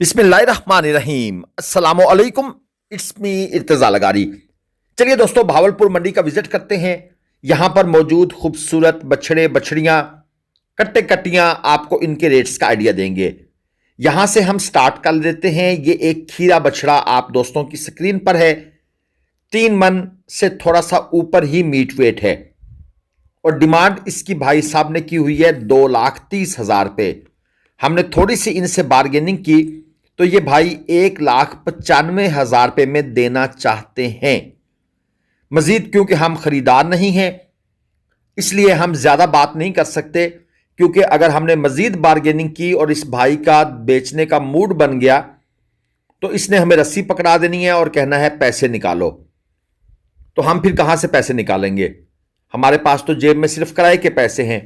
बिस्मिल्लाहिर्रहमानिर्रहीम अस्सलामु अलैकुम। It's me Irtaza Lagari. चलिए दोस्तों, भावलपुर मंडी का विजिट करते हैं। यहां पर मौजूद खूबसूरत बछड़े बछड़ियां कट्टे कट्टियां आपको इनके रेट्स का आइडिया देंगे। यहां से हम स्टार्ट कर देते हैं। ये एक खीरा बछड़ा आप दोस्तों की स्क्रीन पर है। 3 मन से थोड़ा सा ऊपर ही मीट वेट है और डिमांड इसकी भाई साहब ने की हुई है 2,30,000 रुपये। हमने थोड़ी सी इनसे बार्गेनिंग की तो ये भाई 1,95,000 रुपये में देना चाहते हैं। मजीद क्योंकि हम खरीदार नहीं हैं इसलिए हम ज्यादा बात नहीं कर सकते, क्योंकि अगर हमने मजीद बार्गेनिंग की और इस भाई का बेचने का मूड बन गया तो इसने हमें रस्सी पकड़ा देनी है और कहना है पैसे निकालो। तो हम फिर कहां से पैसे निकालेंगे? हमारे पास तो जेब में सिर्फ किराए के पैसे हैं,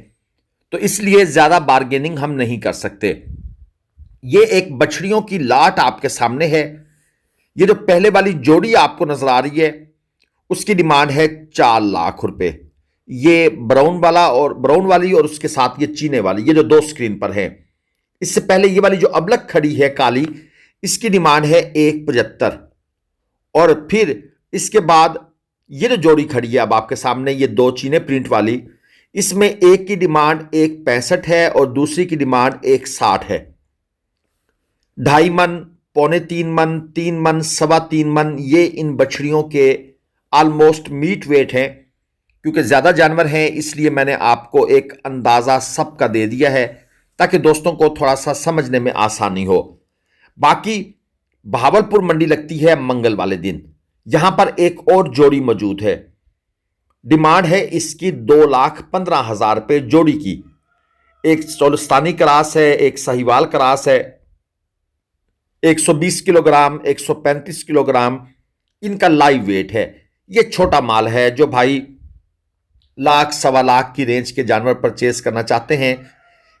तो इसलिए ज्यादा बार्गेनिंग हम नहीं कर सकते। ये एक बछड़ियों की लाट आपके सामने है। ये जो पहले वाली जोड़ी आपको नजर आ रही है उसकी डिमांड है 4 लाख रुपए। ये ब्राउन वाली और उसके साथ ये चीने वाली, ये जो 2 स्क्रीन पर है। इससे पहले ये वाली जो अबलक खड़ी है काली, इसकी डिमांड है 1,75। और फिर इसके बाद ये जो जोड़ी खड़ी है अब आपके सामने, ये 2 चीने प्रिंट वाली, इसमें एक की डिमांड 1,65 है और दूसरी की डिमांड 1,60 है। 2.5 मन, 2.25 मन, 3 मन, 3.25 मन, ये इन बछड़ियों के ऑलमोस्ट मीट वेट हैं। क्योंकि ज्यादा जानवर हैं इसलिए मैंने आपको एक अंदाजा सबका दे दिया है ताकि दोस्तों को थोड़ा सा समझने में आसानी हो। बाकी भावलपुर मंडी लगती है मंगल वाले दिन। यहां पर एक और जोड़ी मौजूद है। डिमांड है इसकी 2,15,000 रुपये जोड़ी की। एक चोलिस्तानी क्रास है, एक साहिवाल क्रास है। 120 किलोग्राम, 135 किलोग्राम इनका लाइव वेट है। ये छोटा माल है जो भाई लाख सवा लाख की रेंज के जानवर परचेज करना चाहते हैं।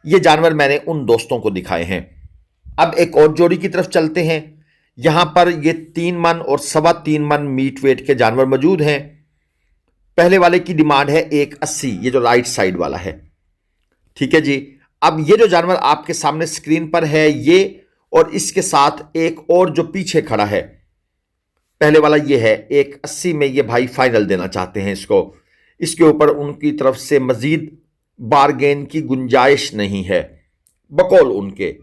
ये जानवर मैंने उन दोस्तों को दिखाए हैं। अब एक और जोड़ी की तरफ चलते हैं। यहां पर ये 3 मन और 3.25 मन मीट वेट के जानवर मौजूद हैं। पहले वाले की डिमांड है 1,80, ये जो राइट साइड वाला है। ठीक है जी। अब ये जो जानवर आपके सामने स्क्रीन पर है, ये और इसके साथ एक और जो पीछे खड़ा है, पहले वाला ये है 1,80 में। ये भाई फाइनल देना चाहते हैं इसको। इसके ऊपर उनकी तरफ से मजीद बार्गेन की गुंजाइश नहीं है बकौल उनके।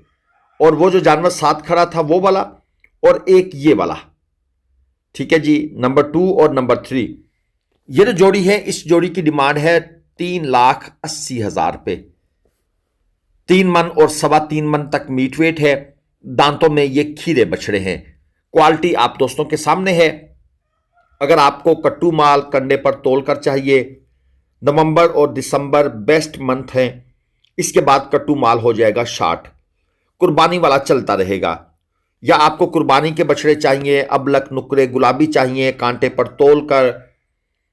और वो जो जानवर साथ खड़ा था वो वाला और एक ये वाला, ठीक है जी, नंबर 2 और नंबर 3। ये जो जोड़ी है, इस जोड़ी की डिमांड है 3,80,000 रुपये। 3 मन और 3.25 मन तक मीट वेट है। दांतों में ये खीरे बछड़े हैं। क्वालिटी आप दोस्तों के सामने है। अगर आपको कट्टू माल कंडे पर तोलकर चाहिए, नवंबर और दिसंबर बेस्ट मंथ हैं। इसके बाद कट्टू माल हो जाएगा शार्ट, कुर्बानी वाला चलता रहेगा। या आपको कुर्बानी के बछड़े चाहिए, अबलक नुकरे गुलाबी चाहिए कांटे पर तोलकर,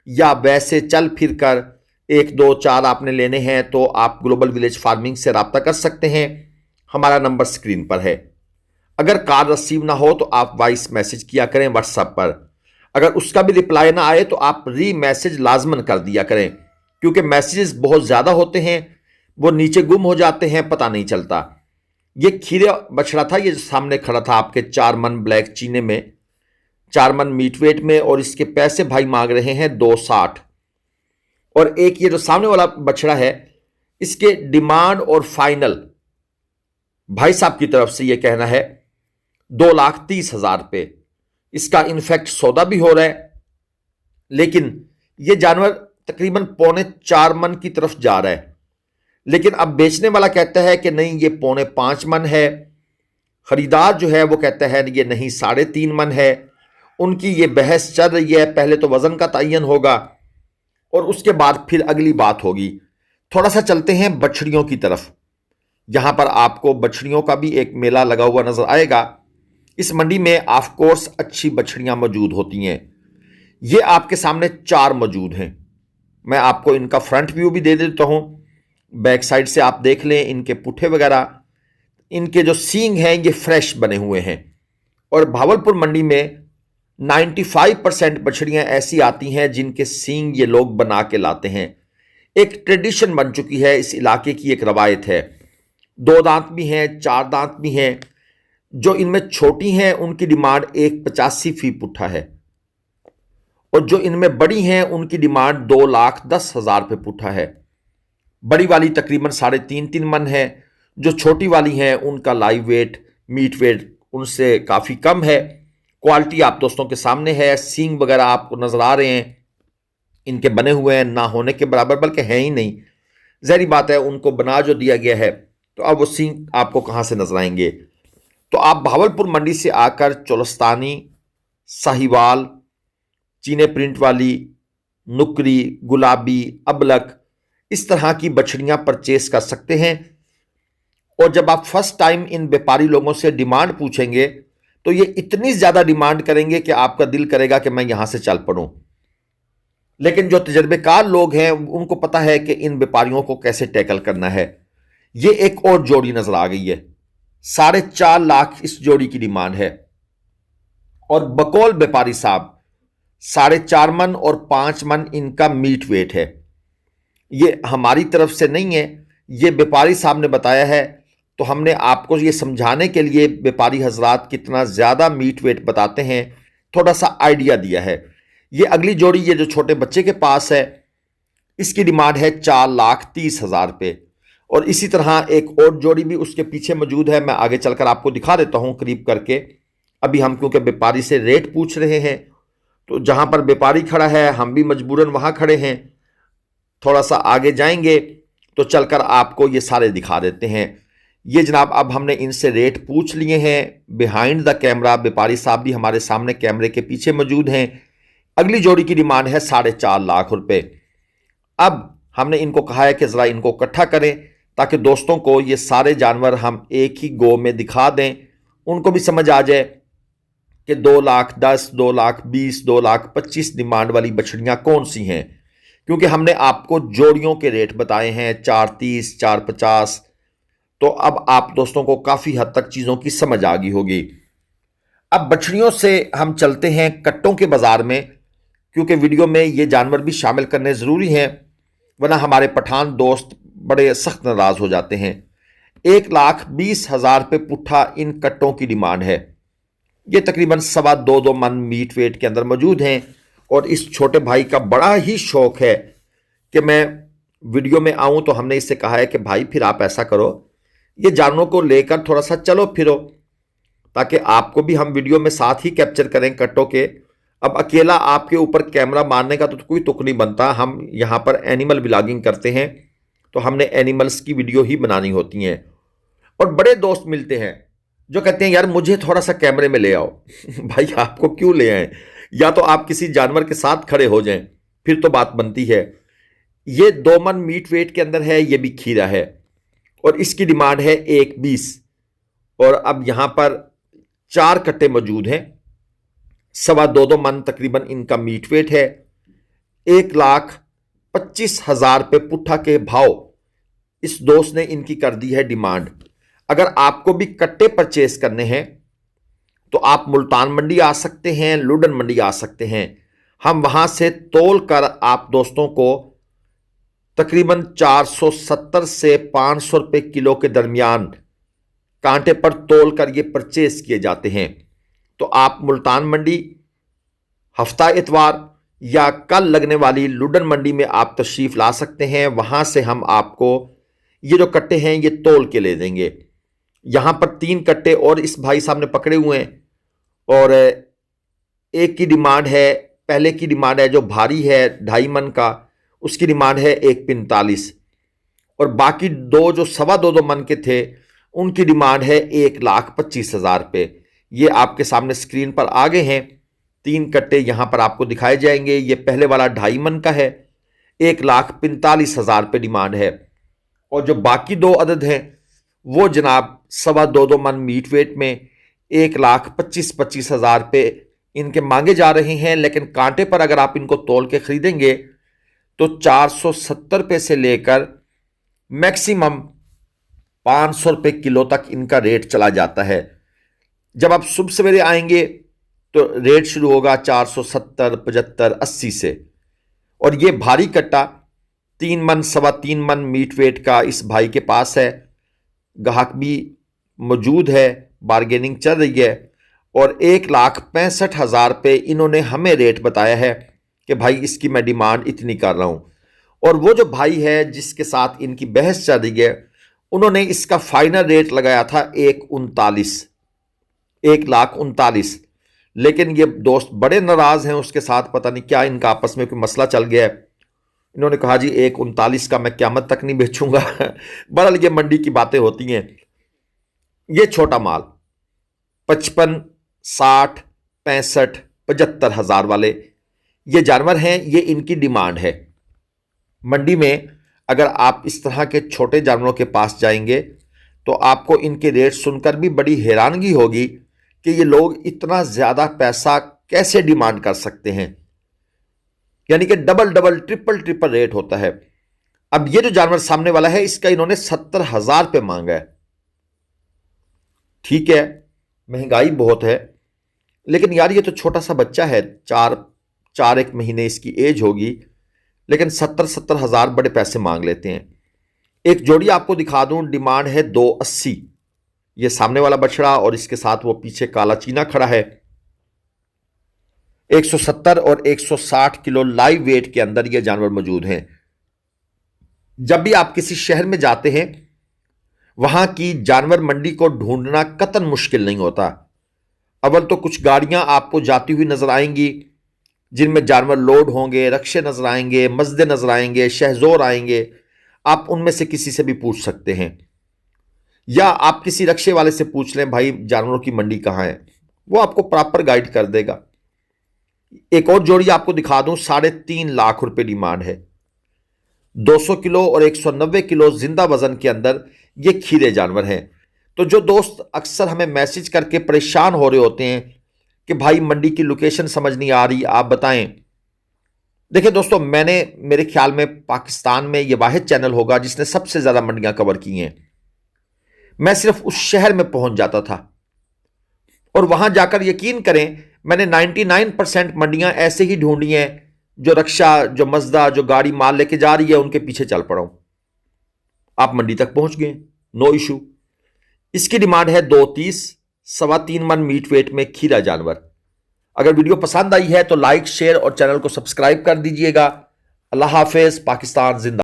या वैसे चल फिर कर 1, 2, 4 आपने लेने हैं तो आप ग्लोबल विलेज फार्मिंग से रब्ता कर सकते हैं। हमारा नंबर स्क्रीन पर है। अगर कॉल रिसीव ना हो तो आप वॉइस मैसेज किया करें व्हाट्सएप पर। अगर उसका भी रिप्लाई ना आए तो आप री मैसेज लाजमन कर दिया करें, क्योंकि मैसेजेस बहुत ज़्यादा होते हैं, वो नीचे गुम हो जाते हैं, पता नहीं चलता। ये खीरे बछड़ा था, ये सामने खड़ा था आपके 4 मन ब्लैक चीने में, 4 मन मीट वेट में, और इसके पैसे भाई मांग रहे हैं 2,60। और एक ये जो सामने वाला बछड़ा है, इसके डिमांड और फाइनल भाई साहब की तरफ से ये कहना है 2,30,000 रुपये। इसका इनफैक्ट सौदा भी हो रहा है, लेकिन ये जानवर तकरीबन 4.25 मन की तरफ जा रहा है। लेकिन अब बेचने वाला कहता है कि नहीं, ये 4.25 मन है। खरीदार जो है वो कहता है ये नहीं, 3.5 मन है। उनकी ये बहस चल रही है। पहले तो वजन का तयन होगा और उसके बाद फिर अगली बात होगी। थोड़ा सा चलते हैं बछड़ियों की तरफ। यहां पर आपको बछड़ियों का भी एक मेला लगा हुआ नजर आएगा। इस मंडी में ऑफ कोर्स अच्छी बछड़ियां मौजूद होती हैं। ये आपके सामने 4 मौजूद हैं। मैं आपको इनका फ्रंट व्यू भी दे देता हूं। बैक साइड से आप देख लें इनके पुट्ठे वगैरह, इनके जो सींग हैं ये फ्रेश बने हुए हैं। और भावलपुर मंडी में 95% बछड़ियां ऐसी आती हैं जिनके सींग ये लोग बना के लाते हैं। एक ट्रेडिशन बन चुकी है, इस इलाके की एक रवायत है। 2 दांत भी हैं, 4 दांत भी हैं। जो इनमें छोटी हैं उनकी डिमांड 185 फी पुट्ठा है, और जो इनमें बड़ी हैं उनकी डिमांड 2,10,000 रुपये पुट्ठा है। बड़ी वाली तकरीबन 3.5 मन है, जो छोटी वाली हैं उनका लाइव वेट मीट वेट उनसे काफ़ी कम है। क्वालिटी आप दोस्तों के सामने है, सींग वगैरह आपको नज़र आ रहे हैं, इनके बने हुए हैं, ना होने के बराबर, बल्कि हैं ही नहीं। ज़ाहिर बात है उनको बना जो दिया गया है, तो अब वो सींग आपको कहाँ से नजर आएंगे। तो आप भावलपुर मंडी से आकर चोलस्तानी, साहिवाल, चीने प्रिंट वाली, नुकरी, गुलाबी, अबलक इस तरह की बछड़ियां परचेस कर सकते हैं। और जब आप फर्स्ट टाइम इन व्यापारी लोगों से डिमांड पूछेंगे तो ये इतनी ज्यादा डिमांड करेंगे कि आपका दिल करेगा कि मैं यहां से चल पड़ूं। लेकिन जो तजर्बेकार लोग हैं उनको पता है कि इन व्यापारियों को कैसे टैकल करना है। ये एक और जोड़ी नजर आ गई है, 4.5 लाख इस जोड़ी की डिमांड है, और बकौल व्यापारी साहब 4.5 मन और 5 मन इनका मीट वेट है। ये हमारी तरफ से नहीं है, ये व्यापारी साहब ने बताया है, तो हमने आपको ये समझाने के लिए व्यापारी हजरात कितना ज़्यादा मीट वेट बताते हैं थोड़ा सा आइडिया दिया है। ये अगली जोड़ी, ये जो छोटे बच्चे के पास है, इसकी डिमांड है 4,30,000 रुपये। और इसी तरह एक और जोड़ी भी उसके पीछे मौजूद है, मैं आगे चलकर आपको दिखा देता हूँ करीब करके। अभी हम क्योंकि व्यापारी से रेट पूछ रहे हैं, तो जहाँ पर व्यापारी खड़ा है हम भी मजबूरन वहाँ खड़े हैं। थोड़ा सा आगे जाएंगे तो चलकर आपको ये सारे दिखा देते हैं। ये जनाब अब हमने इनसे रेट पूछ लिए हैं बिहाइंड द कैमरा, व्यापारी साहब भी हमारे सामने कैमरे के पीछे मौजूद हैं। अगली जोड़ी की डिमांड है 4.5 लाख रुपए। अब हमने इनको कहा है कि ज़रा इनको इकट्ठा करें ताकि दोस्तों को ये सारे जानवर हम एक ही गो में दिखा दें, उनको भी समझ आ जाए कि 2,10,000, 2,20,000, 2,25,000 डिमांड वाली बछड़ियाँ कौन सी हैं। क्योंकि हमने आपको जोड़ियों के रेट बताए हैं 4,30, 4,50, तो अब आप दोस्तों को काफ़ी हद तक चीज़ों की समझ आ गई होगी। अब बछड़ियों से हम चलते हैं कट्टों के बाज़ार में, क्योंकि वीडियो में ये जानवर भी शामिल करने ज़रूरी हैं, वरना हमारे पठान दोस्त बड़े सख्त नाराज़ हो जाते हैं। 1,20,000 रुपये पुट्ठा इन कट्टों की डिमांड है। ये तकरीबन 2.25 मन मीट वेट के अंदर मौजूद हैं। और इस छोटे भाई का बड़ा ही शौक है कि मैं वीडियो में आऊं, तो हमने इससे कहा है कि भाई फिर आप ऐसा करो, ये जानवरों को लेकर थोड़ा सा चलो फिरो, ताकि आपको भी हम वीडियो में साथ ही कैप्चर करें कट्टों के। अब अकेला आपके ऊपर कैमरा मारने का तो कोई तुक नहीं बनता। हम यहाँ पर एनिमल व्लॉगिंग करते हैं, तो हमने एनिमल्स की वीडियो ही बनानी होती हैं। और बड़े दोस्त मिलते हैं जो कहते हैं यार मुझे थोड़ा सा कैमरे में ले आओ। भाई आपको क्यों ले आए, या तो आप किसी जानवर के साथ खड़े हो जाएं, फिर तो बात बनती है। ये 2 मन मीट वेट के अंदर है, ये भी खीरा है, और इसकी डिमांड है 1,20। और अब यहां पर 4 कट्टे मौजूद हैं, 2.25 मन तकरीबन इनका मीट वेट है। 1,25,000 रुपये पुट्ठा के भाव इस दोस्त ने इनकी कर दी है डिमांड। अगर आपको भी कट्टे परचेस करने हैं तो आप मुल्तान मंडी आ सकते हैं, लुडन मंडी आ सकते हैं। हम वहां से तोल कर आप दोस्तों को तकरीबन 470 से 500 रुपये किलो के दरमियान कांटे पर तोल कर ये परचेस किए जाते हैं। तो आप मुल्तान मंडी हफ्ता इतवार या कल लगने वाली लुडन मंडी में आप तशरीफ़ ला सकते हैं। वहां से हम आपको ये जो कट्टे हैं ये तोल के ले देंगे। यहां पर 3 कट्टे और इस भाई साहब ने पकड़े हुए हैं, और एक की डिमांड है, पहले की डिमांड है जो भारी है 2.5 मन का, उसकी डिमांड है 1,45, और बाकी 2 जो 2.25 मन के थे उनकी डिमांड है 1,25,000 रुपये। ये आपके सामने स्क्रीन पर आ गए हैं। 3 कट्टे यहां पर आपको दिखाए जाएंगे। ये पहले वाला 2.5 मन का है, 1,45,000 रुपये डिमांड है। और जो बाकी 2 अदद हैं वो जनाब 2.25 मन मीट वेट में 1,25,000 रुपये इनके मांगे जा रहे हैं। लेकिन कांटे पर अगर आप इनको तोल के खरीदेंगे तो 470 रुपये से लेकर मैक्सिमम 500 रुपये किलो तक इनका रेट चला जाता है। जब आप सुबह सवेरे आएंगे तो रेट शुरू होगा 470, 75, 80 से। और ये भारी कट्टा 3 मन, 3.25 मन मीट वेट का इस भाई के पास है। ग्राहक भी मौजूद है, बार्गेनिंग चल रही है और 1,65,000 पे इन्होंने हमें रेट बताया है कि भाई इसकी मैं डिमांड इतनी कर रहा हूं। और वो जो भाई है जिसके साथ इनकी बहस चल रही है, उन्होंने इसका फाइनल रेट लगाया था 1,39,00,000। लेकिन ये दोस्त बड़े नाराज हैं उसके साथ, पता नहीं क्या इनका आपस में कोई मसला चल गया है। इन्होंने कहा जी 1,39 का मैं क़यामत तक नहीं बेचूंगा। बहरहाल ये मंडी की बातें होती हैं। ये छोटा माल 55, 60, 65, 75 हजार वाले ये जानवर हैं, ये इनकी डिमांड है। मंडी में अगर आप इस तरह के छोटे जानवरों के पास जाएंगे तो आपको इनके रेट सुनकर भी बड़ी हैरानगी होगी कि ये लोग इतना ज्यादा पैसा कैसे डिमांड कर सकते हैं। यानी कि डबल डबल ट्रिपल रेट होता है। अब ये जो जानवर सामने वाला है इसका इन्होंने 70,000 पे मांगा है। ठीक है, महंगाई बहुत है, लेकिन यार ये तो छोटा सा बच्चा है, चार एक महीने इसकी एज होगी, लेकिन 70 हजार बड़े पैसे मांग लेते हैं। एक जोड़ी आपको दिखा दूं, डिमांड है 280। ये सामने वाला बछड़ा और इसके साथ वो पीछे काला चीना खड़ा है। 170 और 160 किलो लाइव वेट के अंदर ये जानवर मौजूद हैं। जब भी आप किसी शहर में जाते हैं, वहां की जानवर मंडी को ढूंढना कतई मुश्किल नहीं होता। अव्वल तो कुछ गाड़ियां आपको जाती हुई नजर आएंगी जिनमें जानवर लोड होंगे, रक्शे नजर आएंगे, मजदे नजर आएंगे, शहजोर आएंगे। आप उनमें से किसी से भी पूछ सकते हैं, या आप किसी रक्शे वाले से पूछ लें भाई जानवरों की मंडी कहां है, वो आपको प्रॉपर गाइड कर देगा। एक और जोड़ी आपको दिखा दूं, 3.5 लाख रुपए डिमांड है। 200 किलो और 190 किलो जिंदा वजन के अंदर ये खीरे जानवर हैं। तो जो दोस्त अक्सर हमें मैसेज करके परेशान हो रहे होते हैं कि भाई मंडी की लोकेशन समझ नहीं आ रही, आप बताएं। देखिए दोस्तों, मेरे ख्याल में पाकिस्तान में यह वाहिद चैनल होगा जिसने सबसे ज्यादा मंडियां कवर की हैं। मैं सिर्फ उस शहर में पहुंच जाता था और वहां जाकर यकीन करें मैंने 99% मंडियां ऐसे ही ढूंढी हैं, जो रक्षा, जो मजदा, जो गाड़ी माल लेके जा रही है उनके पीछे चल पड़ा हूं। आप मंडी तक पहुंच गए, नो इशू। इसकी डिमांड है 230, 3.25 मन मीट वेट में खीरा जानवर। अगर वीडियो पसंद आई है तो लाइक, शेयर और चैनल को सब्सक्राइब कर दीजिएगा। अल्लाह हाफिज। पाकिस्तान जिंदा।